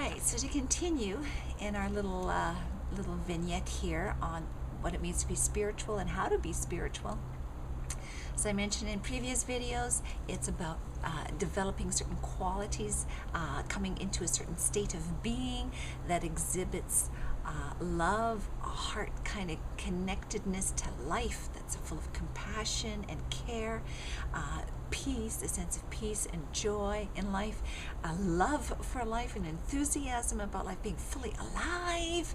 right, so to continue in our little vignette here on what it means to be spiritual and how to be spiritual. As I mentioned in previous videos, it's about developing certain qualities, coming into a certain state of being that exhibits love, a heart kind of connectedness to life that's full of compassion and care, peace, a sense of peace and joy in life, a love for life, an enthusiasm about life, being fully alive.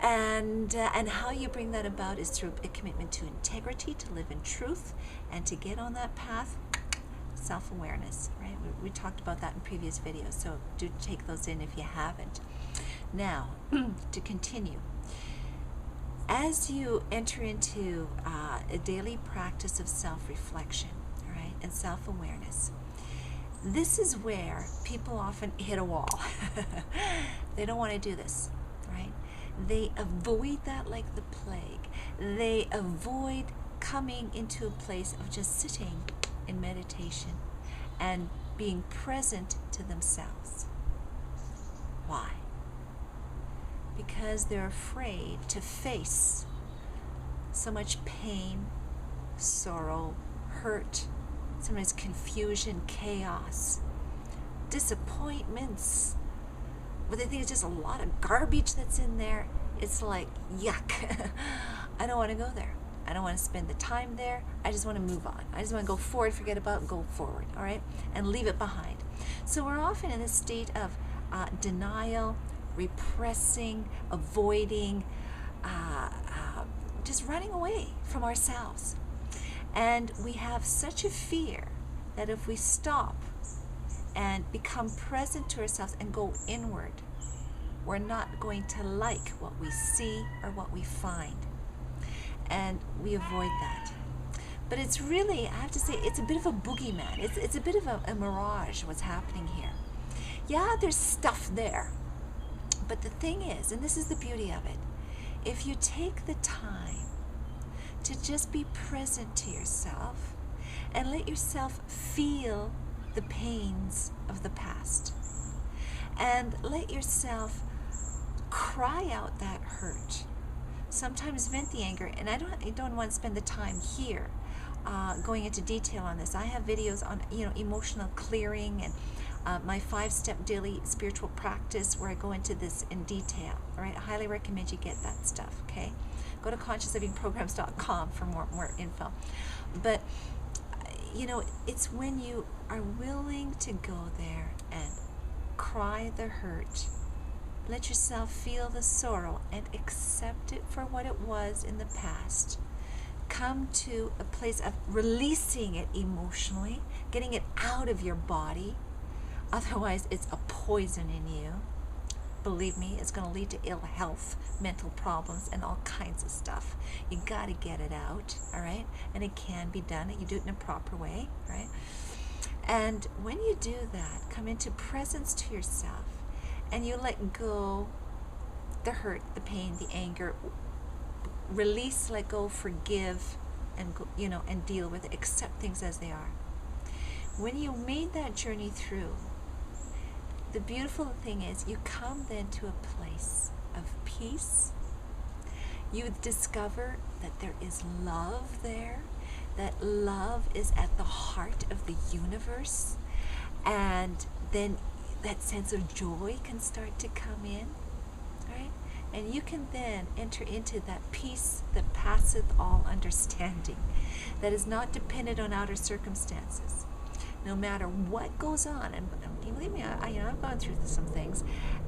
And how you bring that about is through a commitment to integrity, to live in truth, and to get on that path, self-awareness, right? We talked about that in previous videos, so do take those in if you haven't. Now, to continue, as you enter into a daily practice of self-reflection, right, and self-awareness, this is where people often hit a wall. They don't want to do this, right? They avoid that like the plague. They avoid coming into a place of just sitting in meditation and being present to themselves. Why? Because they're afraid to face so much pain, sorrow, hurt, sometimes confusion, chaos, disappointments. But they think it's just a lot of garbage that's in there. It's like, yuck. I don't want to go there. I don't want to spend the time there. I just want to move on. I just want to go forward, forget about it, go forward, all right? And leave it behind. So we're often in a state of denial, repressing, avoiding, just running away from ourselves. And we have such a fear that if we stop and become present to ourselves and go inward, we're not going to like what we see or what we find. And we avoid that. But it's really, I have to say, it's a bit of a boogeyman. It's a bit of a mirage what's happening here. Yeah, there's stuff there. But the thing is, and this is the beauty of it, if you take the time to just be present to yourself and let yourself feel the pains of the past, and let yourself cry out that hurt. Sometimes vent the anger, and I don't want to spend the time here going into detail on this. I have videos on emotional clearing and my 5-step daily spiritual practice where I go into this in detail. All right, I highly recommend you get that stuff. Okay, go to consciouslivingprograms.com for more info. But it's when you are willing to go there and cry the hurt, let yourself feel the sorrow and accept it for what it was in the past. Come to a place of releasing it emotionally, getting it out of your body. Otherwise, it's a poison in you. Believe me, it's going to lead to ill health, mental problems, and all kinds of stuff. You got to get it out, all right? And it can be done. You do it in a proper way, right? And when you do that, come into presence to yourself, and you let go the hurt, the pain, the anger. Release, let go, forgive, and and deal with it. Accept things as they are. When you made that journey through, the beautiful thing is you come then to a place of peace. You discover that there is love there, that love is at the heart of the universe, and then that sense of joy can start to come in, right? And you can then enter into that peace that passeth all understanding, that is not dependent on outer circumstances. No matter what goes on, and believe me, I've gone through some things,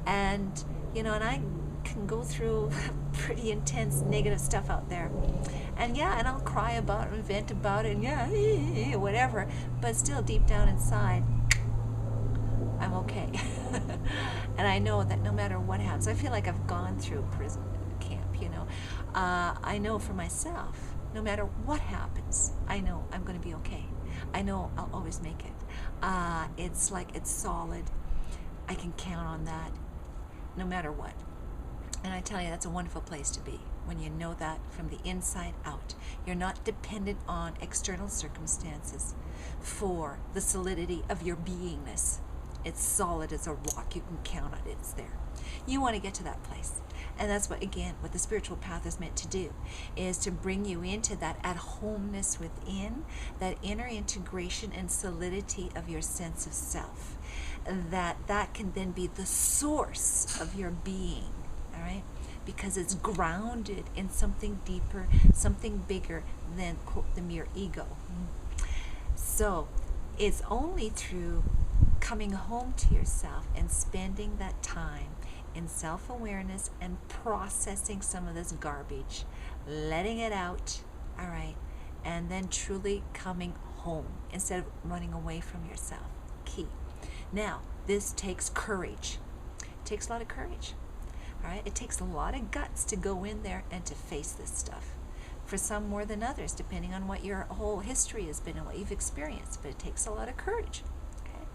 and and I can go through pretty intense negative stuff out there, and I'll cry about it and vent about it, and whatever, but still deep down inside, I'm okay. And I know that no matter what happens, I feel like I've gone through prison camp, I know for myself, no matter what happens, I know I'm going to be okay. I know I'll always make it. It's like it's solid. I can count on that no matter what. And I tell you, that's a wonderful place to be when you know that from the inside out. You're not dependent on external circumstances for the solidity of your beingness. It's solid as a rock. You can count on it. It's there. You want to get to that place. And that's what, again, what the spiritual path is meant to do, is to bring you into that at-homeness within, that inner integration and solidity of your sense of self. That can then be the source of your being, all right? Because it's grounded in something deeper, something bigger than, quote, the mere ego. So it's only through coming home to yourself and spending that time in self-awareness and processing some of this garbage, letting it out, all right, and then truly coming home instead of running away from yourself. Key. Now, this takes courage. It takes a lot of courage, all right? It takes a lot of guts to go in there and to face this stuff. For some more than others, depending on what your whole history has been and what you've experienced, but it takes a lot of courage, okay?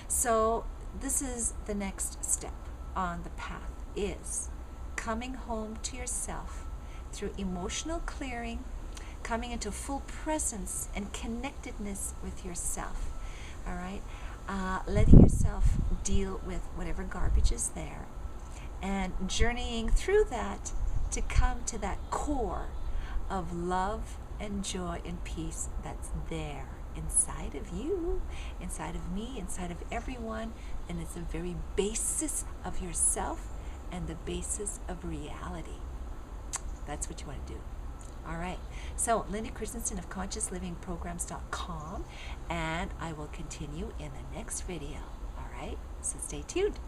So this is the next step on the path, is coming home to yourself through emotional clearing, coming into full presence and connectedness with yourself, all right? Letting yourself deal with whatever garbage is there, and journeying through that to come to that core of love and joy and peace that's there inside of you, inside of me, inside of everyone, and it's the very basis of yourself and the basis of reality. That's what you want to do. All right. So, Linda Christensen of ConsciousLivingPrograms.com, and I will continue in the next video. All right. So stay tuned.